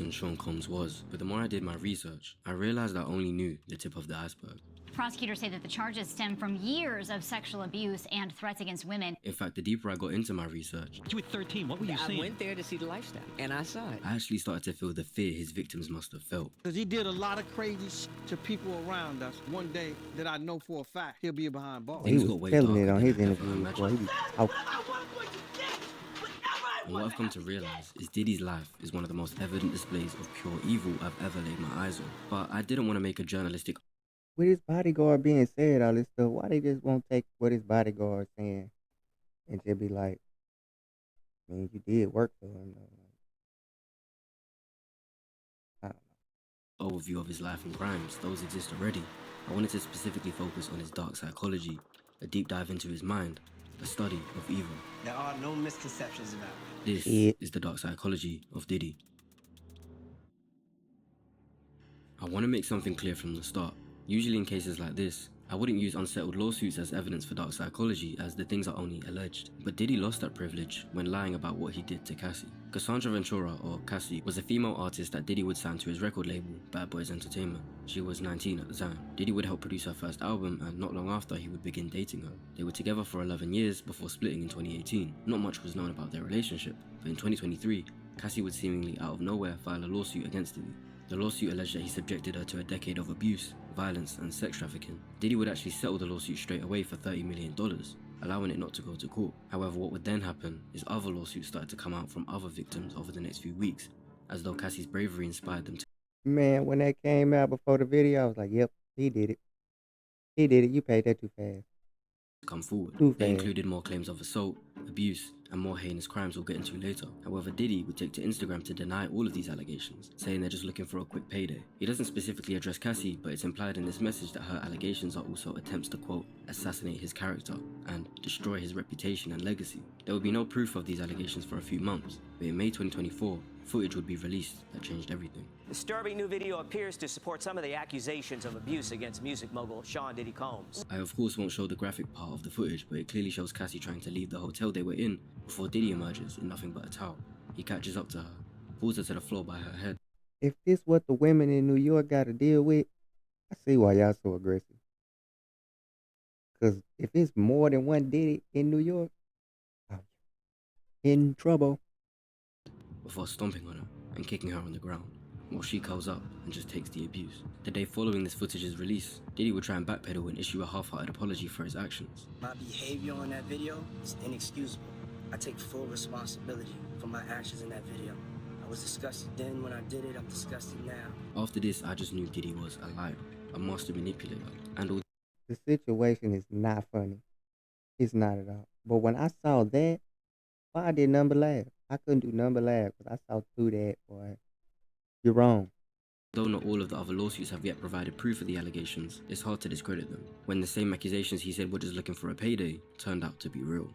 And Sean Combs was, but the more I did my research, I realized I only knew the tip of the iceberg. Prosecutors say that the charges stem from years of sexual abuse and threats against women. In fact, the deeper I got into my research, You were 13, what were you seeing? I went there to see the lifestyle, and I saw it. I actually started to feel the fear his victims must have felt. Because he did a lot of crazy shit to people around us. One day that I know for a fact he'll be behind bars. Things He got was way telling it darker on than his I ever interview. imagined. Boy, he be talking. And what I've come to realize is Diddy's life is one of the most evident displays of pure evil I've ever laid my eyes on. But I didn't want to make a journalistic With his bodyguard being said all this stuff, why they just won't take what his bodyguard saying and just be like, I mean, you did work for him. I don't know. overview of his life and crimes. Those exist already. I wanted to specifically focus on his dark psychology, a deep dive into his mind, a study of evil. There are no misconceptions about it. This Yeah. is the dark psychology of Diddy. I want to make something clear from the start. Usually in cases like this, I wouldn't use unsettled lawsuits as evidence for dark psychology, as the things are only alleged. But Diddy lost that privilege when lying about what he did to Cassie. Cassandra Ventura, or Cassie, was a female artist that Diddy would sign to his record label, Bad Boys Entertainment. She was 19 at the time. Diddy would help produce her first album, and not long after he would begin dating her. They were together for 11 years before splitting in 2018. Not much was known about their relationship, but in 2023, Cassie would seemingly out of nowhere file a lawsuit against Diddy. The lawsuit alleged that he subjected her to a decade of abuse, violence, and sex trafficking. Diddy would actually settle the lawsuit straight away for $30 million, allowing it not to go to court. However, what would then happen is other lawsuits started to come out from other victims over the next few weeks, as though Cassie's bravery inspired them to Man, when that came out before the video, I was like, yep, he did it. He did it. You paid that too fast. come forward. Too They fast. included more claims of assault, abuse, and more heinous crimes we'll get into later. However, Diddy would take to Instagram to deny all of these allegations, saying they're just looking for a quick payday. He doesn't specifically address Cassie, but it's implied in this message that her allegations are also attempts to, quote, assassinate his character and destroy his reputation and legacy. There would be no proof of these allegations for a few months, but in May 2024, footage would be released that changed everything. Disturbing new video appears to support some of the accusations of abuse against music mogul Sean Diddy Combs. I of course won't show the graphic part of the footage, but it clearly shows Cassie trying to leave the hotel they were in before Diddy emerges in nothing but a towel. He catches up to her, pulls her to the floor by her head. If this what the women in New York got to deal with, I see why y'all so aggressive. Because if it's more than one Diddy in New York, I'm in trouble. Before stomping on her and kicking her on the ground, while she curls up and just takes the abuse. The day following this footage's release, Diddy would try and backpedal and issue a half-hearted apology for his actions. My behavior on that video is inexcusable. I take full responsibility for my actions in that video. I was disgusted then when I did it, I'm disgusted now. After this, I just knew Diddy was a liar, a master manipulator, and all The situation is not funny. It's not at all. But when I saw that, why I did nothing but laugh. I couldn't do nothing but laugh because I saw through that, boy. You're wrong. Though not all of the other lawsuits have yet provided proof of the allegations, it's hard to discredit them, when the same accusations he said were just looking for a payday turned out to be real.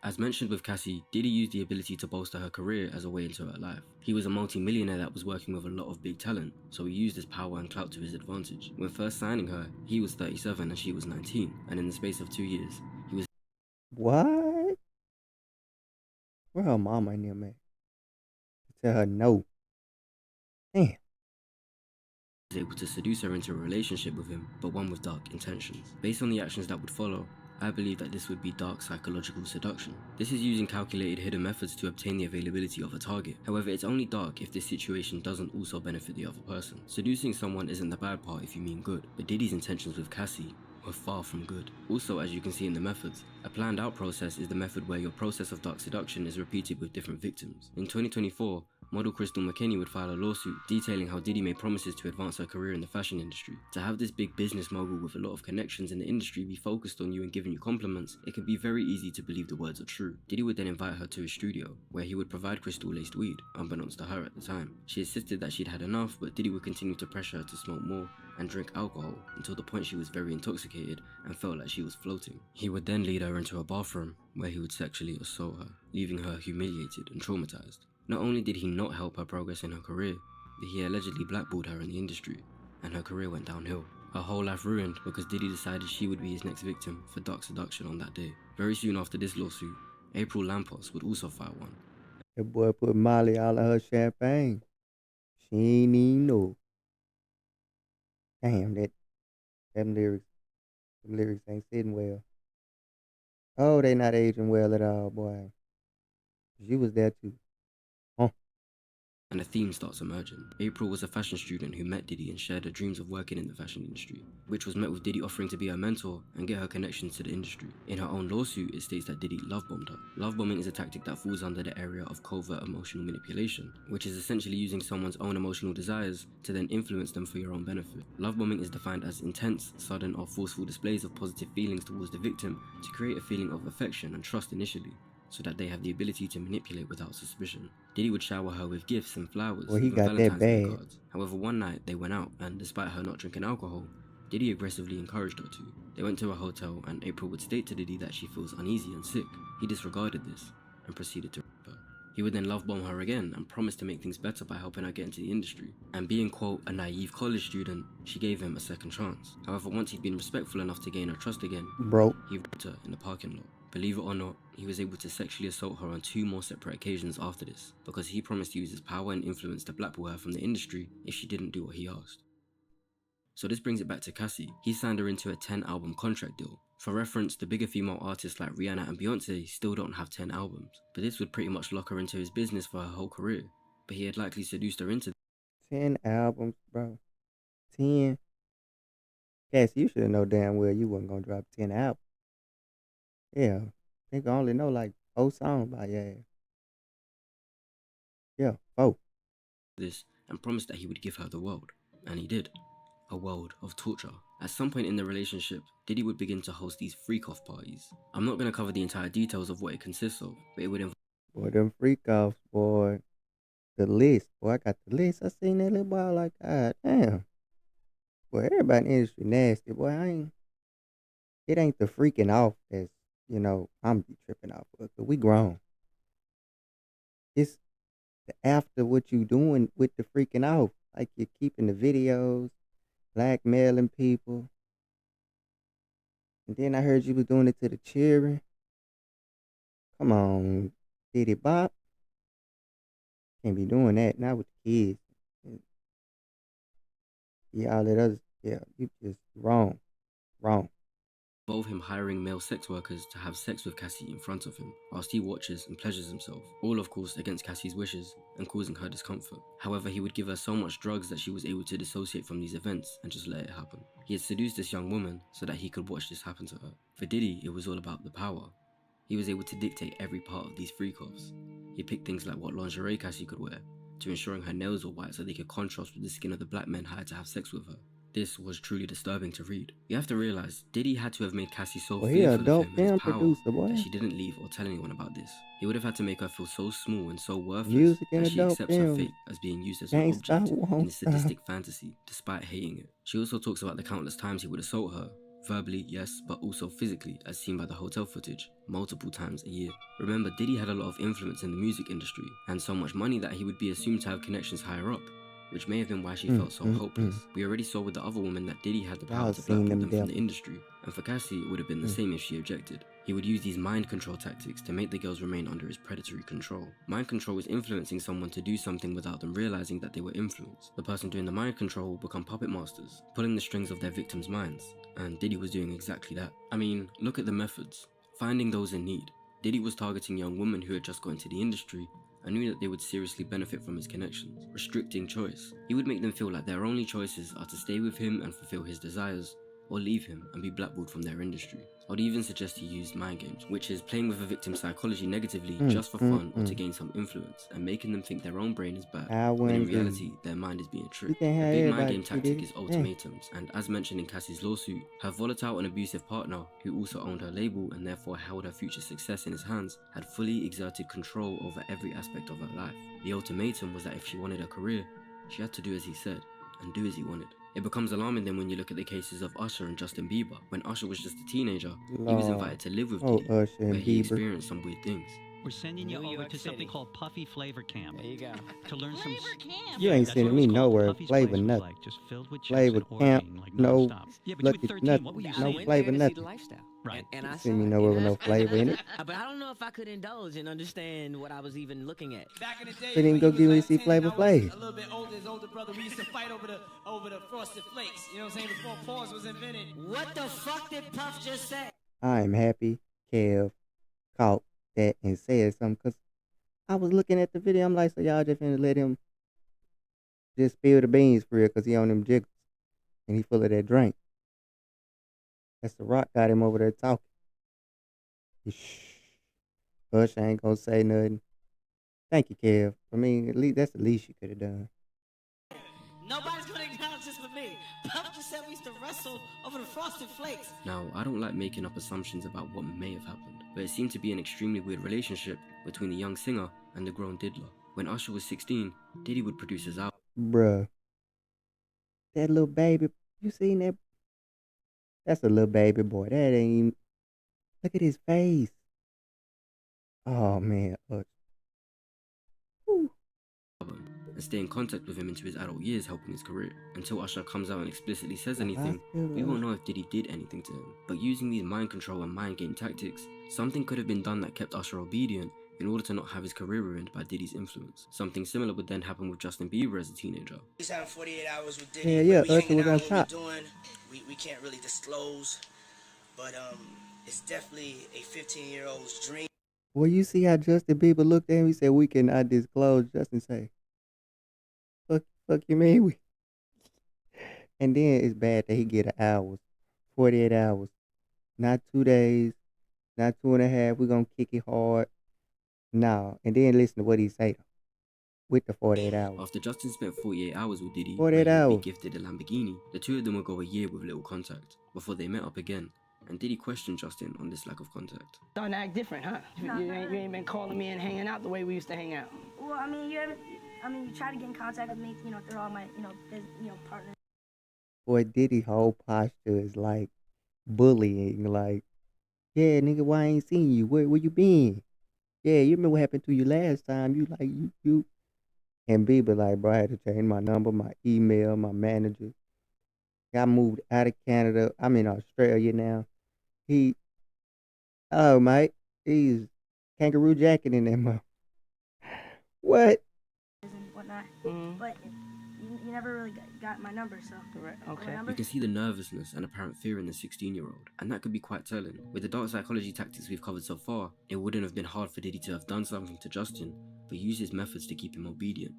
As mentioned with Cassie, Diddy used the ability to bolster her career as a way into her life. He was a multi-millionaire that was working with a lot of big talent, so he used his power and clout to his advantage. When first signing her, he was 37 and she was 19, and in the space of 2 years, he was What? Where her mama and them at? Tell her no. Damn. able to seduce her into a relationship with him, but one with dark intentions. Based on the actions that would follow, I believe that this would be dark psychological seduction. This is using calculated hidden methods to obtain the availability of a target. However, it's only dark if this situation doesn't also benefit the other person. Seducing someone isn't the bad part if you mean good, but Diddy's intentions with Cassie were far from good. Also, as you can see in the methods, a planned out process is the method where your process of dark seduction is repeated with different victims. In 2024, model Crystal McKinney would file a lawsuit detailing how Diddy made promises to advance her career in the fashion industry. To have this big business mogul with a lot of connections in the industry be focused on you and giving you compliments, it can be very easy to believe the words are true. Diddy would then invite her to his studio, where he would provide Crystal laced weed, unbeknownst to her at the time. She insisted that she'd had enough, but Diddy would continue to pressure her to smoke more and drink alcohol until the point she was very intoxicated and felt like she was floating. He would then lead her into a bathroom where he would sexually assault her, leaving her humiliated and traumatized. Not only did he not help her progress in her career, but he allegedly blackballed her in the industry, and her career went downhill. Her whole life ruined because Diddy decided she would be his next victim for dark seduction on that day. Very soon after this lawsuit, April Lampos would also file one. That boy put Molly all of her champagne. He ain't even know. Damn, them lyrics ain't sitting well. Oh, they not aging well at all, boy. You was there too. Huh. And a theme starts emerging. April was a fashion student who met Diddy and shared her dreams of working in the fashion industry, which was met with Diddy offering to be her mentor and get her connections to the industry. In her own lawsuit, it states that Diddy love-bombed her. Love-bombing is a tactic that falls under the area of covert emotional manipulation, which is essentially using someone's own emotional desires to then influence them for your own benefit. Love-bombing is defined as intense, sudden, or forceful displays of positive feelings towards the victim to create a feeling of affection and trust initially, so that they have the ability to manipulate without suspicion. Diddy would shower her with gifts and flowers, Well, he even got that Valentine's Day bad. cards. However, one night they went out, and despite her not drinking alcohol, Diddy aggressively encouraged her to. They went to a hotel, and April would state to Diddy that she feels uneasy and sick. He disregarded this and proceeded to rape her. He would then love bomb her again and promised to make things better by helping her get into the industry. And being, quote, a naive college student, she gave him a second chance. However, once he'd been respectful enough to gain her trust again, Broke. he raped her in the parking lot. Believe it or not, he was able to sexually assault her on 2 more separate occasions after this, because he promised to use his power and influence to blackball her from the industry if she didn't do what he asked. So this brings it back to Cassie. He signed her into a 10-album contract deal. For reference, the bigger female artists like Rihanna and Beyonce still don't have 10 albums, but this would pretty much lock her into his business for her whole career. But he had likely seduced her into 10 albums, bro. 10. Cassie, you should have known damn well you wasn't gonna drop 10 albums. Yeah. They can only know like 4 songs by your ass. Yeah, 4. this and promised that he would give her the world. And he did. A world of torture. At some point in the relationship, Diddy would begin to host these freak-off parties. I'm not going to cover the entire details of what it consists of, but it would involve Boy, them freak-offs, boy. The list. Boy, I got the list. I seen that little boy like, God damn. Boy, everybody in the industry nasty. Boy, it ain't the freaking off that's, I'm be tripping off of. Cause we grown. It's the after what you doing with the freaking off. Like you're keeping the videos, blackmailing people. And then I heard you was doing it to the children. Come on, Diddy Bop. Can't be doing that, not with the kids. Yeah, all that other, yeah, you just wrong. him hiring male sex workers to have sex with Cassie in front of him, whilst he watches and pleasures himself, all of course against Cassie's wishes and causing her discomfort. However, he would give her so much drugs that she was able to dissociate from these events and just let it happen. He had seduced this young woman so that he could watch this happen to her. For Diddy, it was all about the power. He was able to dictate every part of these freak-offs. He picked things like what lingerie Cassie could wear, to ensuring her nails were white so they could contrast with the skin of the black men hired to have sex with her. This was truly disturbing to read. You have to realize, Diddy had to have made Cassie so Well, he a fearful of dope him and his film power producer, boy. that she didn't leave or tell anyone about this. He would have had to make her feel so small and so worthless Music and that a she dope accepts her film. fate as being used as an Can't stop, object in won't a sadistic fantasy, despite hating it. She also talks about the countless times he would assault her, verbally, yes, but also physically, as seen by the hotel footage, multiple times a year. Remember, Diddy had a lot of influence in the music industry, and so much money that he would be assumed to have connections higher up, which may have been why she felt so hopeless. We already saw with the other woman that Diddy had the power Y'all to seen blackball them them from the devils. industry, and for Cassie it would have been the same if she objected. He would use these mind control tactics to make the girls remain under his predatory control. Mind control is influencing someone to do something without them realizing that they were influenced. The person doing the mind control will become puppet masters, pulling the strings of their victims' minds, and Diddy was doing exactly that. I mean, look at the methods. Finding those in need. Diddy was targeting young women who had just got into the industry and knew that they would seriously benefit from his connections. Restricting choice. He would make them feel like their only choices are to stay with him and fulfill his desires, or leave him and be blackballed from their industry. I would even suggest he used mind games, which is playing with a victim's psychology negatively just for fun or to gain some influence, and making them think their own brain is bad, when in reality their mind is being tricked. can't A have big mind everybody game see tactic this. is ultimatums, and as mentioned in Cassie's lawsuit, her volatile and abusive partner, who also owned her label and therefore held her future success in his hands, had fully exerted control over every aspect of her life. The ultimatum was that if she wanted a career, she had to do as he said, and do as he wanted. It becomes alarming then when you look at the cases of Usher and Justin Bieber. When Usher was just a teenager, he was invited to live with Diddy, Usher and where he Bieber. experienced some weird things. We're sending you New over York to something City. called Puffy Flavor Camp There you go. to learn some. Camp. You ain't That's what sending it me was called. nowhere. Puffy's Flavor place was nothing. like just filled with chicks Flavor and camp, orgying like no nonstop. Yeah, but you lucky, were 13. nothing. What were you I No saying? went flavor, there to see nothing. the lifestyle. Right. And I Send me saw it, nowhere you with know? no flavor in it. But I don't know if I could indulge and understand what I was even looking at. Back in the day, They didn't when go you was get me like to see 10 Flavor and I was Flav. a little bit older, his older brother, we used to fight over the Frosted Flakes. You know what I'm saying? Before pause was invented. What the fuck did Puff just say? I'm happy Kev caught that and said something because I was looking at the video. I'm like, so y'all just finna let him just spill the beans for real because he on them jiggles and he full of that drink. That's the Rock got him over there talking. Shh. Hush, I ain't gonna say nothing. Thank you, Kev. I mean, at least that's the least you could have done. Nobody's gonna acknowledge this but me. Puff just said we used to wrestle over the Frosted Flakes. Now, I don't like making up assumptions about what may have happened, but it seemed to be an extremely weird relationship between the young singer and the grown Diddler. When Usher was 16, Diddy would produce his album. Bruh. That little baby, you seen that? That's a little baby boy. That ain't even, look at his face. Oh, man. Whew. And stay in contact with him into his adult years, helping his career. Until Usher comes out and explicitly says anything, we won't know if Diddy did anything to him. But using these mind control and mind game tactics, something could have been done that kept Usher obedient in order to not have his career ruined by Diddy's influence. Something similar would then happen with Justin Bieber as a teenager. He's having 48 hours with Diddy. Yeah, We hanging Usher was out, on what top. we doing, we can't really disclose, but it's definitely a 15-year-old's dream. Well, you see how Justin Bieber looked at him? He said, we cannot disclose. Justin say, fuck you mean? We? And then it's bad that he get an hours, 48 hours, not 2 days, not 2.5. We're going to kick it hard. No. And then listen to what he say with the 48 hours. After Justin spent 48 hours with Diddy, 48 where he would hours. be gifted a Lamborghini, the two of them would go a year with little contact before they met up again. And Diddy questioned Justin on this lack of contact. Starting to act different, huh? You ain't been calling me and hanging out the way we used to hang out. Well, I mean, you try to get in contact with me, through all my, partners. Boy, Diddy's whole posture is like bullying. Like, yeah, nigga, why I ain't seen you? Where you been? Yeah, you remember what happened to you last time? You. And Bieber like, bro, I had to change my number, my email, my manager. Got moved out of Canada. I'm in Australia now. Mate, he's kangaroo jacket in that mouth. What? And whatnot. But you never really got my number, so. Correct. Okay. You can see the nervousness and apparent fear in the 16-year-old, and that could be quite telling. With the dark psychology tactics we've covered so far, it wouldn't have been hard for Diddy to have done something to Justin, but use his methods to keep him obedient.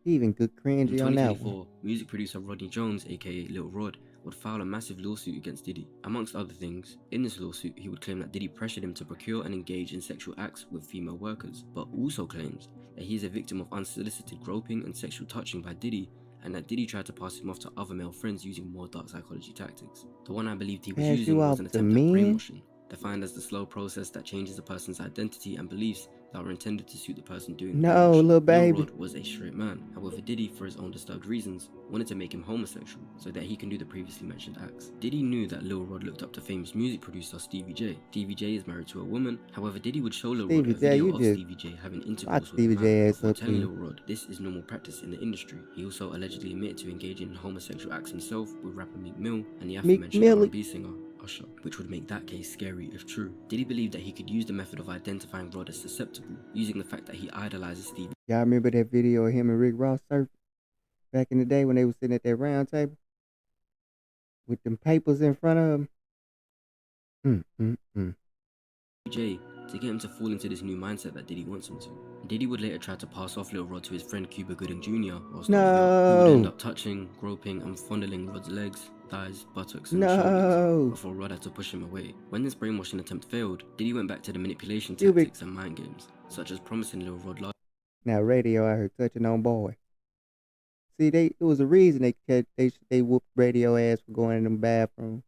Even good In cringy on that one. 2024, music producer Rodney Jones, aka Lil Rod, would file a massive lawsuit against Diddy. Amongst other things, in this lawsuit, he would claim that Diddy pressured him to procure and engage in sexual acts with female workers, but also claims that he is a victim of unsolicited groping and sexual touching by Diddy, and that Diddy tried to pass him off to other male friends using more dark psychology tactics. The one I believed he was Pass using you was off an to attempt at men? brainwashing, defined as the slow process that changes a person's identity and beliefs that were intended to suit the person doing the No, brainwashing. little baby. Lil Rod was a straight man. However, Diddy, for his own disturbed reasons, wanted to make him homosexual so that he can do the previously mentioned acts. Diddy knew that Lil Rod looked up to famous music producer Stevie J. Stevie J is married to a woman. However, Diddy would show Lil Rod Stevie a J, video you of just Stevie J having intercourse lock with a Stevie man J ass before up telling here. Lil Rod this is normal practice in the industry. He also allegedly admitted to engaging in homosexual acts himself with rapper Meek Mill and the aforementioned Millie. R&B singer Usher, which would make that case scary if true. Diddy believed that he could use the method of identifying Rod as susceptible, using the fact that he idolizes Stevie. Y'all remember that video of him and Rick Ross surfing back in the day when they was sitting at that round table with them papers in front of them? J to get him to fall into this new mindset that Diddy wants him to. Diddy would later try to pass off Lil Rod to his friend Cuba Gooding Jr. whilst on the yacht, who would end up touching, groping, and fondling Rod's legs, thighs, buttocks, and shoulders before Rod had to push him away. When this brainwashing attempt failed, Diddy went back to the manipulation tactics and mind games, such as promising Lil Rod love. Now Radio out here touching on boy. See, it was a reason they whooped Radio ass for going in the bathroom.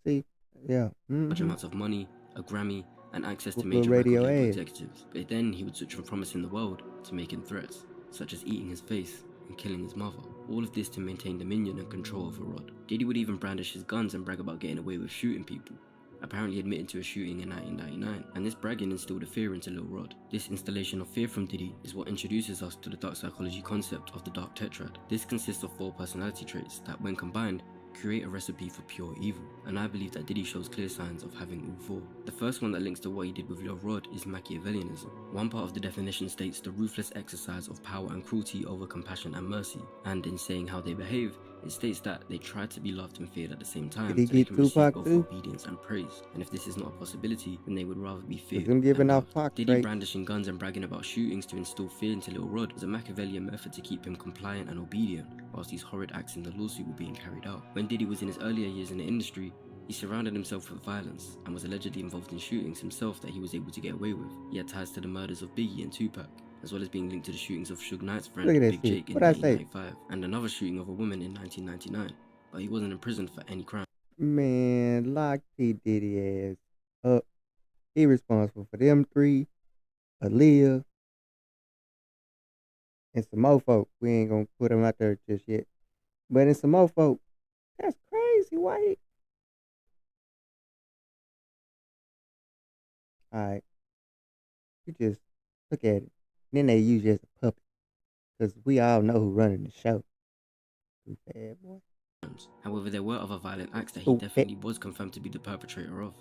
See, yeah. Large amounts of money, a Grammy, and access to Whoop major Radio record label ass. executives. But then he would switch from promising the world to making threats, such as eating his face and killing his mother. All of this to maintain dominion and control over Rod. Diddy would even brandish his guns and brag about getting away with shooting people. apparently admitting to a shooting in 1999, and this bragging instilled a fear into Lil Rod. This installation of fear from Diddy is what introduces us to the dark psychology concept of the dark tetrad. This consists of 4 personality traits that, when combined, create a recipe for pure evil, and I believe that Diddy shows clear signs of having all 4. The first one that links to what he did with Lil Rod is Machiavellianism. One part of the definition states the ruthless exercise of power and cruelty over compassion and mercy, and in saying how they behave, it states that they try to be loved and feared at the same time, Did he so they get can receive Tupac both too? obedience and praise, and if this is not a possibility, then they would rather be feared Him giving and off loved. Pac Diddy traits. brandishing guns and bragging about shootings to instill fear into Lil Rod was a Machiavellian method to keep him compliant and obedient, whilst these horrid acts in the lawsuit were being carried out. When Diddy was in his earlier years in the industry, he surrounded himself with violence and was allegedly involved in shootings himself that he was able to get away with. He had ties to the murders of Biggie and Tupac, as well as being linked to the shootings of Suge Knight's friend Look at that Big shit. Jake in What'd I say? 1995, and another shooting of a woman in 1999, but he wasn't in prison for any crime. Man, lock P. Diddy ass up. He responsible for them 3, Aaliyah, and some more folk. We ain't gonna put them out there just yet. But in some more folk, that's crazy. Why he... Alright. You just look at it. Then they use you as a puppet. Because we all know who running the show. Too bad, boy. However, there were other violent acts that he Stupid. definitely was confirmed to be the perpetrator of.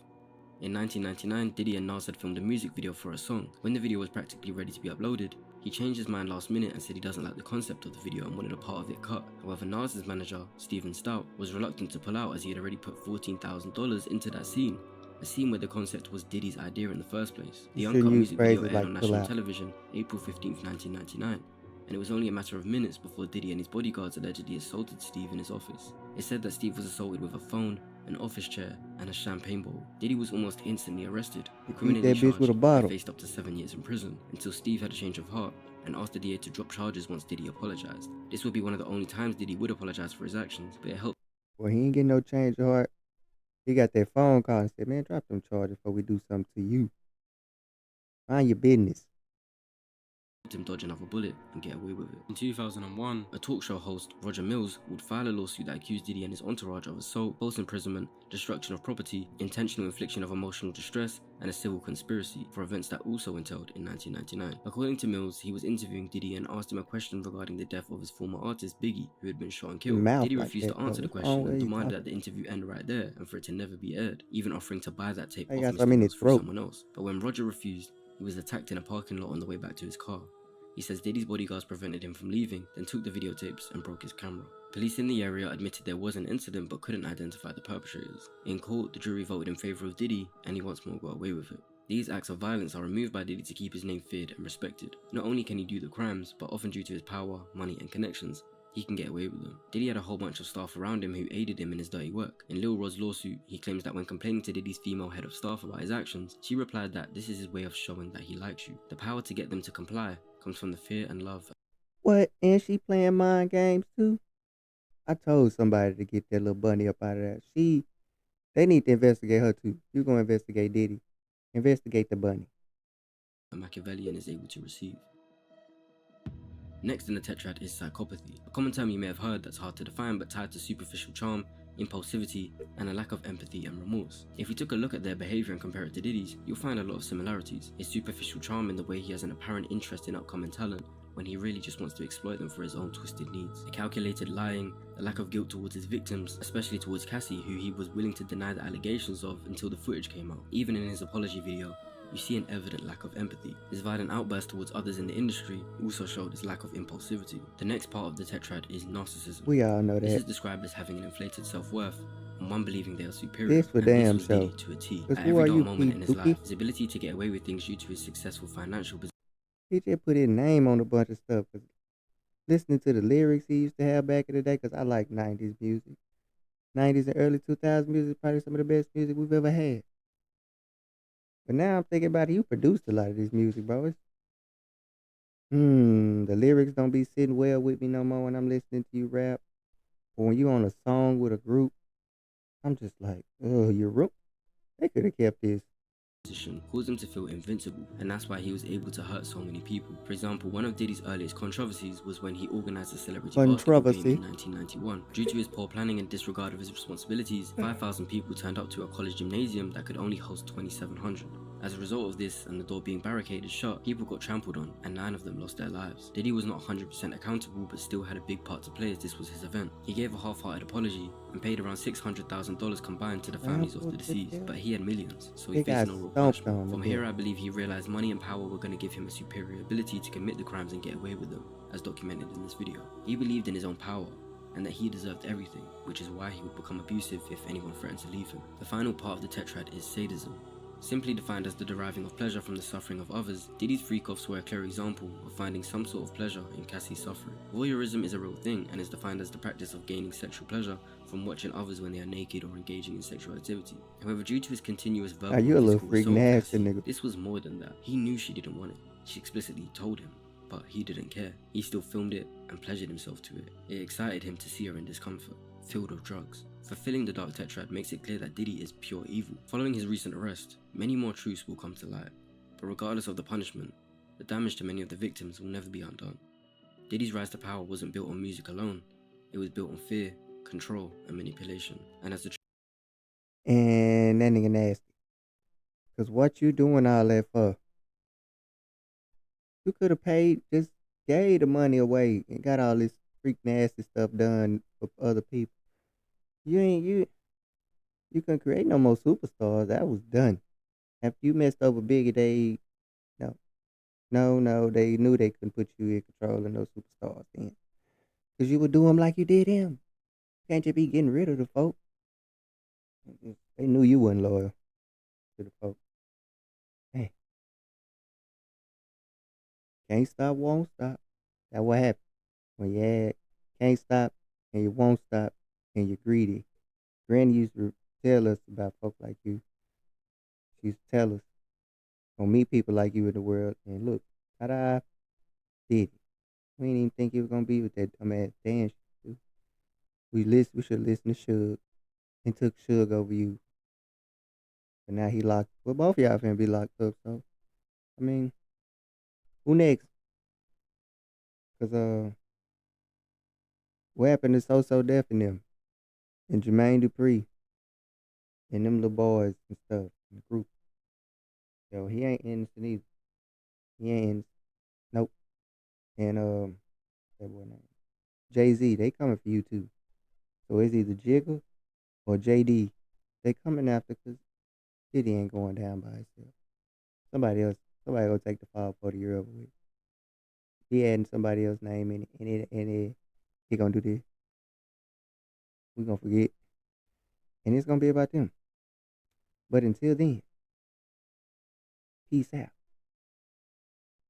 In 1999, Diddy and Nas had filmed a music video for a song. When the video was practically ready to be uploaded, he changed his mind last minute and said he doesn't like the concept of the video and wanted a part of it cut. However, Nas's manager, Steven Stout, was reluctant to pull out as he had already put $14,000 into that scene, a scene where the concept was Diddy's idea in the first place. The You uncut shouldn't use music video phrases aired like on pull national out. television April 15th, 1999. And it was only a matter of minutes before Diddy and his bodyguards allegedly assaulted Steve in his office. It said that Steve was assaulted with a phone, an office chair, and a champagne bowl. Diddy was almost instantly arrested, He beat criminally that bitch charged, with a and bottle. faced up to 7 years in prison, until Steve had a change of heart and asked the DA to drop charges once Diddy apologized. This would be one of the only times Diddy would apologize for his actions, but it helped Well, he ain't getting no change of heart. He got that phone call and said, man, drop them charges before we do something to you. Mind your business. him dodge another bullet and get away with it. In 2001, a talk show host, Roger Mills, would file a lawsuit that accused Diddy and his entourage of assault, false imprisonment, destruction of property, intentional infliction of emotional distress, and a civil conspiracy for events that also entailed in 1999. According to Mills, he was interviewing Diddy and asked him a question regarding the death of his former artist Biggie, who had been shot and killed. Mouth Diddy like refused that, to answer though. the What's question wrong with and you demanded talking? that the interview end right there and for it to never be aired, even offering to buy that tape I off got Mr. some in Mills his from throat. someone else. But when Roger refused, he was attacked in a parking lot on the way back to his car. He says Diddy's bodyguards prevented him from leaving, then took the videotapes and broke his camera. Police in the area admitted there was an incident but couldn't identify the perpetrators. In court, the jury voted in favour of Diddy and he once more got away with it. These acts of violence are removed by Diddy to keep his name feared and respected. Not only can he do the crimes, but often due to his power, money and connections, he can get away with them. Diddy had a whole bunch of staff around him who aided him in his dirty work. In Lil Rod's lawsuit, he claims that when complaining to Diddy's female head of staff about his actions, she replied that this is his way of showing that he likes you. The power to get them to comply comes from the fear and love. What? And she playing mind games too? I told somebody to get that little bunny up out of there. They need to investigate her too. You gonna investigate Diddy. Investigate the bunny. A Machiavellian is able to receive. Next in the tetrad is psychopathy, a common term you may have heard that's hard to define but tied to superficial charm, impulsivity, and a lack of empathy and remorse. If you took a look at their behaviour and compare it to Diddy's, you'll find a lot of similarities. His superficial charm in the way he has an apparent interest in upcoming talent, when he really just wants to exploit them for his own twisted needs. The calculated lying, the lack of guilt towards his victims, especially towards Cassie, who he was willing to deny the allegations of until the footage came out. Even in his apology video, you see an evident lack of empathy. His violent outburst towards others in the industry also showed his lack of impulsivity. The next part of the tetrad is narcissism. We all know This is that. described as having an inflated self-worth and one believing they are superior. This for And this damn was Diddy sure. to a T. 'Cause At who every are dull you, moment in his Pookie? life, his ability to get away with things due to his successful financial position. He just put his name on a bunch of stuff. 'Cause listening to the lyrics he used to have back in the day, because I like 90s music. 90s and early 2000s music, probably some of the best music we've ever had. But now I'm thinking about it, you produced a lot of this music, bro. The lyrics don't be sitting well with me no more when I'm listening to you rap. Or when you on a song with a group, I'm just like, oh, you're room. They could have kept this caused him to feel invincible, and that's why he was able to hurt so many people. For example, one of Diddy's earliest controversies was when he organized a celebrity basketball game in 1991. Due to his poor planning and disregard of his responsibilities, 5,000 people turned up to a college gymnasium that could only host 2,700. As a result of this and the door being barricaded shut, people got trampled on and 9 of them lost their lives. Diddy was not 100% accountable but still had a big part to play as this was his event. He gave a half-hearted apology and paid around $600,000 combined to the families of the deceased, but he had millions, so he faced no real punishment. From here I believe he realized money and power were going to give him a superior ability to commit the crimes and get away with them, as documented in this video. He believed in his own power and that he deserved everything, which is why he would become abusive if anyone threatened to leave him. The final part of the tetrad is sadism. Simply defined as the deriving of pleasure from the suffering of others, Diddy's freak-offs were a clear example of finding some sort of pleasure in Cassie's suffering. Voyeurism is a real thing and is defined as the practice of gaining sexual pleasure from watching others when they are naked or engaging in sexual activity. However, due to his continuous verbal and physical assault of Cassie, this was more than that. He knew she didn't want it. She explicitly told him, but he didn't care. He still filmed it and pleasured himself to it. It excited him to see her in discomfort, filled with drugs. Fulfilling the Dark Tetrad makes it clear that Diddy is pure evil. Following his recent arrest, many more truths will come to light, but regardless of the punishment, the damage to many of the victims will never be undone. Diddy's rise to power wasn't built on music alone, it was built on fear, control, and manipulation. And as the and that nigga nasty. Cause what you doing all that for? You could have paid, just gave the money away and got all this freak nasty stuff done for other people. You couldn't create no more superstars. That was done. After you messed over Biggie, they they knew they couldn't put you in control of no superstars then. Cause you would do them like you did him. Can't just be getting rid of the folk. They knew you wasn't loyal to the folk. Hey. Can't stop, won't stop. That's what happened. When you can't stop and you won't stop and you're greedy. Granny used to tell us about folk like you. She used to tell us, don't meet people like you in the world. And look, ta-da, did it. We didn't even think he was going to be with that dumbass dance. We should listen to Suge and took Suge over you. But now he locked. Well, both of y'all finna be locked up, so. I mean, who next? Because, what happened to So Def and them? And Jermaine Dupri? And them little boys and stuff in the group. Yo, he ain't innocent either. He ain't innocent. Nope. And, that boy name. Jay-Z, they coming for you too. So it's either Jigga or JD. They coming after because Diddy ain't going down by himself. Somebody will take the fall for the year over with. He adding somebody else's name in it, and he gonna do this. We gonna forget. And it's gonna be about them. But until then, peace out.